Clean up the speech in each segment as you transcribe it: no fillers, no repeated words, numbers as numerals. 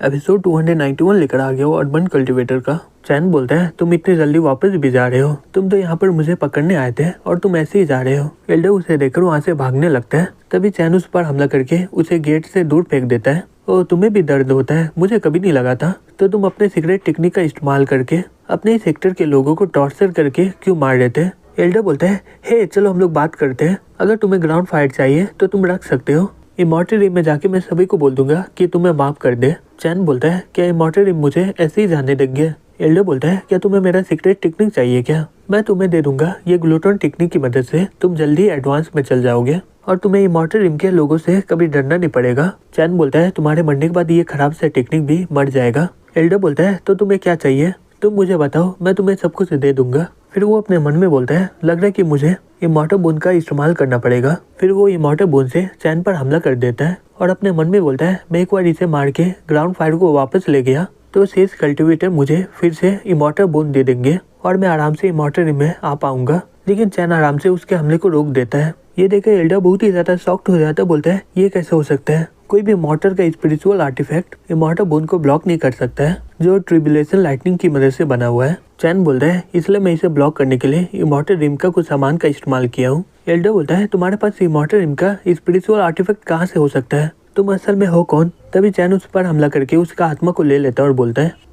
Episode 291 लेकर आ गया हो अर्बन कल्टीवेटर का। चैन बोलता है तुम इतनी जल्दी वापस भी जा रहे हो, तुम तो यहाँ पर मुझे पकड़ने आए थे और तुम ऐसे ही जा रहे हो। एल्डर उसे देखकर वहाँ से भागने लगता है। तभी चैन उस पर हमला करके उसे गेट से दूर फेंक देता है। ओ तुम्हें भी दर्द होता है, मुझे कभी नहीं लगा था। तो तुम अपने सीक्रेट टेक्निक का इस्तेमाल करके अपने सेक्टर के लोगों को टॉर्चर करके क्यों मार रहे थे। एल्डर बोलता है हे चलो हम लोग बात करते हैं, अगर तुम्हें ग्राउंड फायर चाहिए तो तुम रख सकते हो। इमॉर्टल रिम में जाके मैं सभी को बोल दूंगा कि तुम्हें माफ कर दे। चैन बोलता है क्या इमॉर्टल रिम मुझे ऐसे ही जाने देंगे। एल्डर बोलता है क्या तुम्हें मेरा सीक्रेट टेक्निक चाहिए क्या, मैं तुम्हें दे दूंगा। ये ग्लूटन टेक्निक की मदद से तुम जल्दी एडवांस में चल जाओगे और तुम्हें इमॉर्टल रिम के लोगों से कभी डरना नहीं पड़ेगा। चैन बोलता है तुम्हारे मरने के बाद ये खराब सा टेक्निक भी मर जाएगा। एल्डर बोलता है तो तुम्हें क्या चाहिए, तुम मुझे बताओ, मैं तुम्हें सब कुछ दे दूंगा। फिर वो अपने मन में बोलता है लग रहा है कि मुझे इमॉर्टल बोन का इस्तेमाल करना पड़ेगा। फिर वो इमॉर्टल बोन से चैन पर हमला कर देता है और अपने मन में बोलता है मैं एक बार इसे मार के ग्राउंड फायर को वापस ले गया तो शेष कल्टीवेटर मुझे फिर से इमॉर्टल बोन दे देंगे और मैं आराम से इमॉर्टल रिम में आ पाऊंगा। लेकिन चैन आराम से उसके हमले को रोक देता है। ये देखकर एल्डर बहुत ही ज्यादा शॉक्ड हो जाता है। बोलता है ये कैसे हो सकता है, कोई भी इमॉर्टल का स्पिरिचुअल आर्टिफैक्ट इमॉर्टल बोन को ब्लॉक नहीं कर सकता है जो ट्रिबुलेशन लाइटनिंग की मदद से बना हुआ है। चैन बोलता है इसलिए मैं इसे ब्लॉक करने के लिए इमॉर्टल रिम का कुछ सामान का इस्तेमाल किया हूँ। एल्डर बोलता है तुम्हारे पास इमॉर्टल रिम का स्पिरिचुअल आर्टिफैक्ट कहाँ से हो सकता है, तुम असल में हो कौन। तभी चैन उस पर हमला करके उसका आत्मा को ले लेता है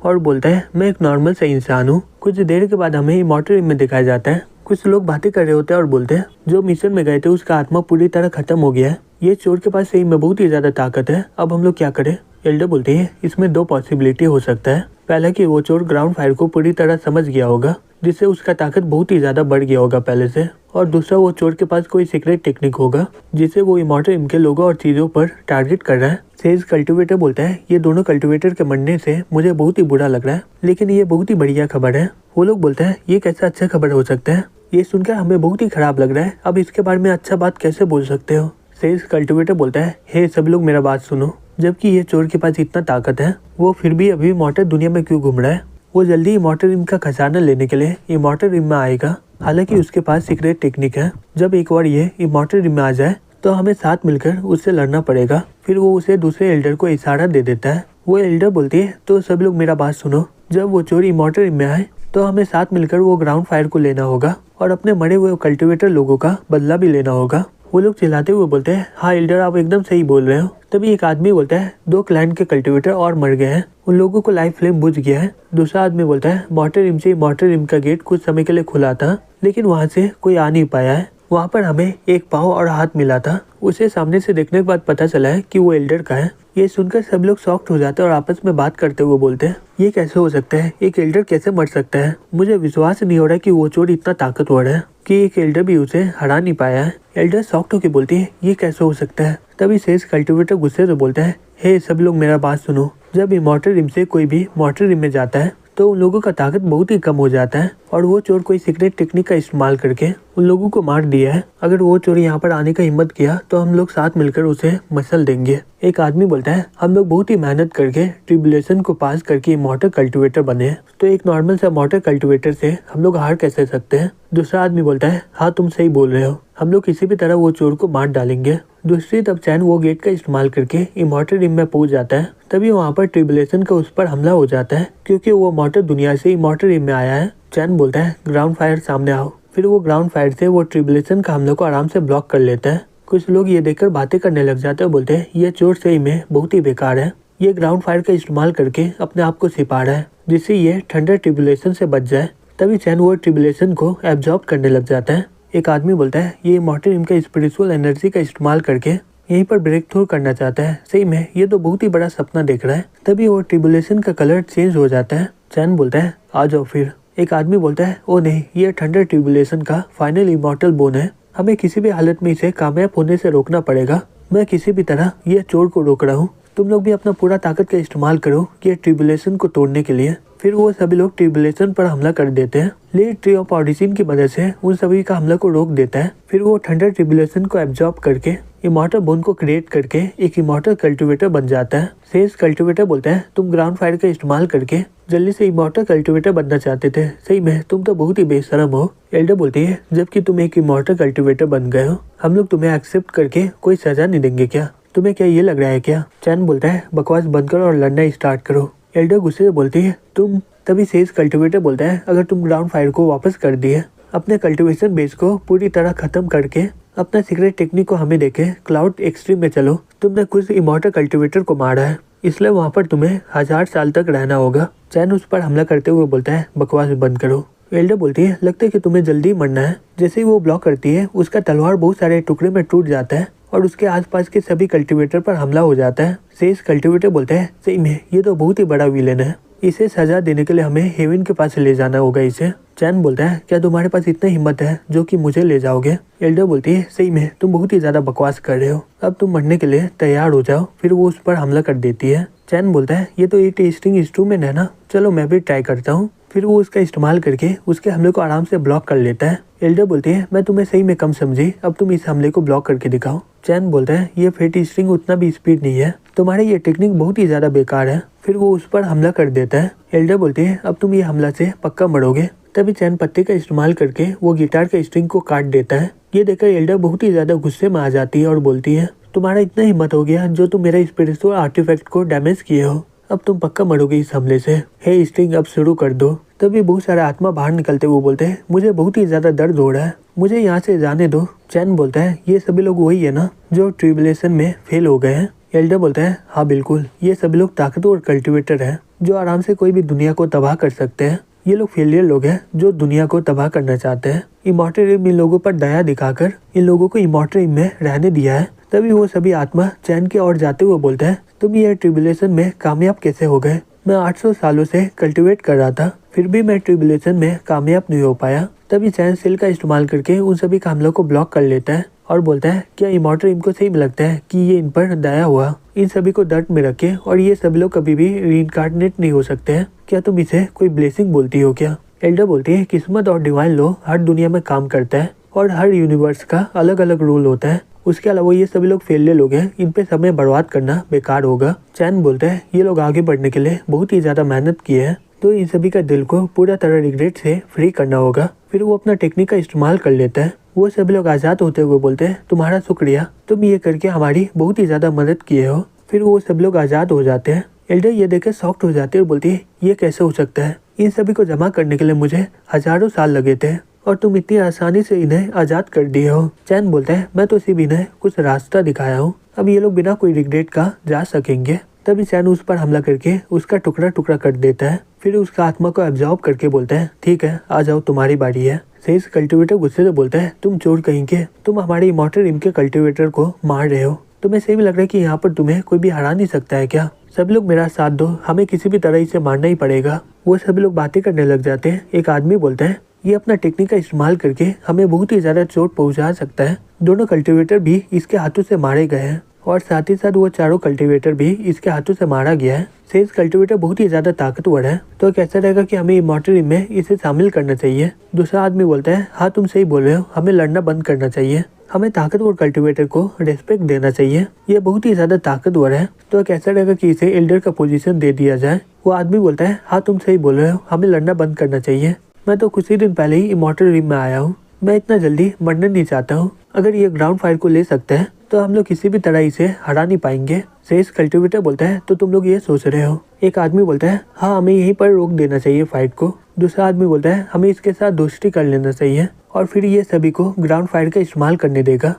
और बोलता है मैं एक नॉर्मल सा इंसान हूँ। कुछ देर के बाद हमें इमॉर्टल रिम में दिखाया जाता है। कुछ लोग बातें कर रहे होते हैं और बोलते हैं जो मिशन में गए थे उसका आत्मा पूरी तरह खत्म हो गया है, ये चोर के पास सही में बहुत ही ज्यादा ताकत है, अब हम लोग क्या करें। एल्डर बोलते हैं इसमें दो पॉसिबिलिटी हो सकता है। पहला कि वो चोर ग्राउंड फायर को पूरी तरह समझ गया होगा जिससे उसका ताकत बहुत ही ज्यादा बढ़ गया होगा पहले से, और दूसरा वो चोर के पास कोई सीक्रेट टेक्निक होगा जिससे वो इमॉर्टल रिम के लोगों और चीजों पर टारगेट कर रहा है। सेज कल्टीवेटर बोलता है ये दोनों कल्टीवेटर के मरने से मुझे बहुत ही बुरा लग रहा है, लेकिन ये बहुत ही बढ़िया खबर है। वो लोग बोलते हैं ये कैसा अच्छा खबर हो सकता है, ये सुनकर हमें बहुत ही खराब लग रहा है, अब इसके बारे में अच्छा बात कैसे बोल सकते हो। सेज कल्टीवेटर बोलता है हे सब लोग मेरा बात सुनो, जबकि ये चोर के पास इतना ताकत है वो फिर भी अभी इमॉर्टल दुनिया में क्यों घूम रहा है। वो जल्दी इमॉर्टल रिम का खजाना लेने के लिए इमॉर्टल रिम में आएगा, हालांकि उसके पास सीक्रेट टेक्निक है। जब एक बार ये इमॉर्टल रिम में आ जाए तो हमें साथ मिलकर उससे लड़ना पड़ेगा। फिर वो उसे दूसरे एल्डर को इशारा दे देता है। वो एल्डर बोलती है तो सब लोग मेरा बात सुनो, जब वो चोर इमॉर्टल रिम में आए तो हमें साथ मिलकर वो ग्राउंड फायर को लेना होगा और अपने मरे हुए कल्टीवेटर लोगों का बदला भी लेना होगा। वो लोग चिल्लाते हुए बोलते हैं हाँ एल्डर आप एकदम सही बोल रहे हो। तभी एक आदमी बोलता है दो क्लाइंट के कल्टीवेटर और मर गए हैं, उन लोगों को लाइफ फ्लेम बुझ गया है। दूसरा आदमी बोलता है मॉर्टल रिम से मॉर्टल रिम का गेट कुछ समय के लिए खुला था लेकिन वहाँ से कोई आ नहीं पाया है, वहाँ पर हमें एक पाँव और हाथ मिला था, उसे सामने से देखने के बाद पता चला है कि वो एल्डर का है। ये सुनकर सब लोग शॉक्ड हो जाते हैं और आपस में बात करते हुए बोलते हैं ये कैसे हो सकता है, एक एल्डर कैसे मर सकता है। मुझे विश्वास नहीं हो रहा कि वो चोर इतना ताकतवर है कि एक एल्डर भी उसे हरा नहीं पाया है। एल्डर शॉक्ड होकर बोलती है ये कैसे हो सकता है। तभी शेष कल्टीवेटर गुस्से से बोलता है हे सब लोग मेरा बात सुनो, जब इमॉर्टल रिम से कोई भी मॉर्टल रिम में जाता है तो उन लोगों का ताकत बहुत ही कम हो जाता है और वो चोर कोई सीक्रेट टेक्निक का इस्तेमाल करके उन लोगों को मार दिया है। अगर वो चोर यहाँ पर आने का हिम्मत किया तो हम लोग साथ मिलकर उसे मसल देंगे। एक आदमी बोलता है हम लोग बहुत ही मेहनत करके ट्रिबुलेशन को पास करके इमॉर्टल कल्टीवेटर बने, तो एक नॉर्मल सा मॉर्टल कल्टीवेटर से हम लोग हार कैसे सकते हैं। दूसरा आदमी बोलता है हाँ तुम सही बोल रहे हो, हम लोग किसी भी तरह वो चोर को मार डालेंगे। दूसरी तरफ चैन वो गेट का इस्तेमाल करके इमॉर्टल रिम में पहुंच जाता है। तभी वहाँ पर ट्रिबुलेशन का उस पर हमला हो जाता है क्योंकि वो मॉर्टल दुनिया से इमॉर्टल रिम में आया है। चैन बोलता है ग्राउंड फायर सामने आओ। फिर वो ग्राउंड फायर से वो ट्रिबुलेशन का हमले को आराम से ब्लॉक कर लेता है। कुछ लोग ये देखकर बातें करने लग जाते हैं, बोलते हैं ये चोर सही में बहुत ही बेकार है, ये ग्राउंड फायर का इस्तेमाल करके अपने आप को छिपा रहा है जिससे ये ठंडर ट्रिबुलेशन से बच जाए। तभी चैन वो ट्रिबुलेशन को एब्जॉर्ब करने लग जाता है। एक आदमी बोलता है ये इमॉर्टल रिम का स्पिरिचुअल एनर्जी का इस्तेमाल करके यहीं पर ब्रेक थ्रू करना चाहता है, सही में ये तो बहुत ही बड़ा सपना देख रहा है। तभी वो ट्रिबुलेशन का कलर चेंज हो जाता है। चैन बोलता है आ जाओ फिर। एक आदमी बोलता है ओ नहीं, ये ठंडर ट्रिबुलेशन का फाइनल इमॉर्टल बोन है, हमें किसी भी हालत में इसे कामयाब होने से रोकना पड़ेगा। मैं किसी भी तरह ये चोर को रोक रहा हूँ, तुम लोग भी अपना पूरा ताकत का इस्तेमाल करो ये ट्रिबुलेशन को तोड़ने के लिए। फिर वो सभी लोग ट्रिबुलेशन पर हमला कर देते हैं। लेट ट्री ऑफ ऑडिशन की मदद से उन सभी का हमला को रोक देता है। फिर वो ठंडर ट्रिबुलेशन को एब्जॉर्ब करके इमॉर्टल बोन को क्रिएट करके एक इमॉर्टल कल्टीवेटर बन जाता है। शेष कल्टीवेटर बोलता है तुम ग्राउंड फायर का इस्तेमाल करके जल्दी से इमॉर्टल कल्टीवेटर बनना चाहते थे, सही में तुम तो बहुत ही बेशरम हो। एल्डर बोलती है जबकि तुम एक इमॉर्टल कल्टीवेटर बन गए हो हम लोग तुम्हें एक्सेप्ट करके कोई सजा नहीं देंगे क्या। तुम्हें क्या ये लग रहा है क्या? चैन बोलता है बकवास बंद करो और लड़ना स्टार्ट करो। एल्डर गुस्से से बोलती है तुम। तभी सेज कल्टिवेटर बोलता है अगर तुम ग्राउंड फायर को वापस कर दिए, अपने कल्टिवेशन बेस को पूरी तरह खत्म करके अपना सीक्रेट टेक्निक को हमें देके क्लाउड एक्सट्रीम में चलो। तुमने कुछ इमॉर्टल कल्टिवेटर को मारा है, इसलिए वहाँ पर तुम्हें 1000 साल तक रहना होगा। चैन उस पर हमला करते हुए बोलता है बकवास बंद करो। एल्डर बोलती है लगता है कि तुम्हें जल्दी मरना है। जैसे ही वो ब्लॉक करती है उसका तलवार बहुत सारे टुकड़े में टूट जाता है और उसके आसपास के सभी कल्टिवेटर पर हमला हो जाता है। सेज कल्टिवेटर बोलता है सही में ये तो बहुत ही बड़ा विलेन है, इसे सजा देने के लिए हमें हेवन के पास ले जाना होगा इसे। चैन बोलता है क्या तुम्हारे पास इतना हिम्मत है जो कि मुझे ले जाओगे? एल्डर बोलती है सही में तुम बहुत ही ज्यादा बकवास कर रहे हो, अब तुम मरने के लिए तैयार हो जाओ। फिर वो उस पर हमला कर देती है। चैन बोलता है ये तो एक टेस्टिंग इंस्ट्रूमेंट है ना, चलो मैं भी ट्राई करता हूँ। फिर वो उसका इस्तेमाल करके उसके हमले को आराम से ब्लॉक कर लेता है। एल्डर बोलती है मैं तुम्हें सही में कम समझी, अब तुम इस हमले को ब्लॉक करके दिखाओ। चैन बोलता है ये फेट स्ट्रिंग उतना भी स्पीड नहीं है, तुम्हारी ये टेक्निक बहुत ही ज्यादा बेकार है। फिर वो उस पर हमला कर देता है। एल्डर बोलती है अब तुम ये हमला से पक्का मरोगे। तभी चैन पत्ते का इस्तेमाल करके वो गिटार के स्ट्रिंग को काट देता है। ये देखकर एल्डर बहुत ही ज्यादा गुस्से में आ जाती है और बोलती है तुम्हारा इतना हिम्मत हो गया जो तुम मेरा स्पिरिचुअल आर्टिफैक्ट को डैमेज किए हो, अब तुम पक्का मरोगे इस हमले से। हे स्ट्रिंग अब शुरू कर दो। तभी बहुत सारे आत्मा बाहर निकलते हुए बोलते हैं मुझे बहुत ही ज्यादा दर्द हो रहा है, मुझे यहाँ से जाने दो। चैन बोलता है ये सभी लोग वही है ना जो ट्रिबुलेशन में फेल हो गए हैं? एल्डर बोलता है हाँ बिल्कुल, ये सभी लोग ताकतवर कल्टिवेटर हैं जो आराम से कोई भी दुनिया को तबाह कर सकते हैं। ये लोग फेलियर लोग हैं जो दुनिया को तबाह करना चाहते हैं। इमॉर्टल रिम इन लोगों पर दया दिखाकर इन लोगों को इमॉर्टल रिम में रहने दिया है। तभी वो सभी आत्मा चैन की ओर जाते हुए बोलते हैं तुम ये ट्रिबुलेशन में कामयाब कैसे हो गए? मैं 800 सालों से कल्टिवेट कर रहा था, फिर भी मैं ट्रिबुलेशन में कामयाब नहीं हो पाया। तभी चैन सेल का इस्तेमाल करके उन सभी हमलों को ब्लॉक कर लेता है और बोलता है क्या इमॉर्टल इनको सही में लगता है कि ये इन पर दया हुआ, इन सभी को दर्द में रखे और ये सभी लोग कभी भी रीइंकार्नेट नहीं हो सकते हैं? क्या तुम इसे कोई ब्लेसिंग बोलती हो क्या? एल्डर बोलती है किस्मत और डिवाइन लॉ हर दुनिया में काम करता है और हर यूनिवर्स का अलग अलग रूल होता है। उसके अलावा ये सभी लोग फेलियर लोग हैं, इन पे समय बर्बाद करना बेकार होगा। चैन बोलते हैं ये लोग आगे बढ़ने के लिए बहुत ही ज्यादा मेहनत किए हैं, तो इन सभी का दिल को पूरा तरह रिग्रेट से फ्री करना होगा। फिर वो अपना टेक्निक का इस्तेमाल कर लेता है। वो सभी लोग आजाद होते हुए बोलते हैं तुम्हारा शुक्रिया, तुम ये करके हमारी बहुत ही ज्यादा मदद किए हो। फिर वो सब लोग आजाद हो जाते हैं। एल्डर ये देख शॉक्ड हो जाती है और बोलती है ये कैसे हो सकता है, इन सभी को जमा करने के लिए मुझे हजारों साल लगे थे और तुम इतनी आसानी से इन्हें आजाद कर दिए हो। चैन बोलता है मैं तो सिर्फ इन्हें कुछ रास्ता दिखाया हूँ, अब ये लोग बिना कोई रिग्रेट का जा सकेंगे। तभी चैन उस पर हमला करके उसका टुकड़ा टुकड़ा कर देता है। फिर उसका आत्मा को एब्जॉर्ब करके बोलता है ठीक है आ जाओ तुम्हारी बारी है। सेज कल्टिवेटर गुस्से से बोलता है तुम चोर कहेंगे, तुम हमारे इमॉर्टल रिम के कल्टिवेटर को मार रहे हो, तुम्हें सही में लग रहा है कि यहाँ पर तुम्हें कोई भी हरा नहीं सकता है क्या? सभी लोग मेरा साथ दो, हमें किसी भी तरह इसे मारना ही पड़ेगा। वो सभी लोग बातें करने लग जाते हैं। एक आदमी बोलता है ये अपना टेक्निक का इस्तेमाल करके हमें बहुत ही ज्यादा चोट पहुंचा सकता है। दोनों कल्टिवेटर भी इसके हाथों से मारे गए हैं और साथ ही साथ वो चारों कल्टिवेटर भी इसके हाथों से मारा गया है। सेज कल्टिवेटर बहुत ही ज्यादा ताकतवर है, तो कैसा रहेगा कि हमें इमॉर्टल रिम में इसे शामिल करना चाहिए। दूसरा आदमी बोलता है हाँ तुम सही बोल रहे हो, हमें लड़ना बंद करना चाहिए, हमें ताकतवर कल्टिवेटर को रेस्पेक्ट देना चाहिए, ये बहुत ही ज्यादा ताकतवर है, तो कैसा रहेगा कि इसे एल्डर का पोजीशन दे दिया जाए। वो आदमी बोलता है हाँ तुम सही बोल रहे हो, हमें लड़ना बंद करना चाहिए, मैं तो कुछ ही दिन पहले ही इमॉर्टल रिम में आया हूँ, मैं इतना जल्दी मरना नहीं चाहता हूँ, अगर ये ग्राउंड फायर को ले सकते हैं तो हम लोग किसी भी तरह इसे हरा नहीं पाएंगे। सेज कल्टिवेटर बोलता है तो तुम लोग ये सोच रहे हो। एक आदमी बोलता है हाँ हमें यहीं पर रोक देना चाहिए फाइट को। दूसरा आदमी बोलता है हमें इसके साथ दोस्ती कर लेना चाहिए और फिर ये सभी को ग्राउंड फायर का इस्तेमाल करने देगा।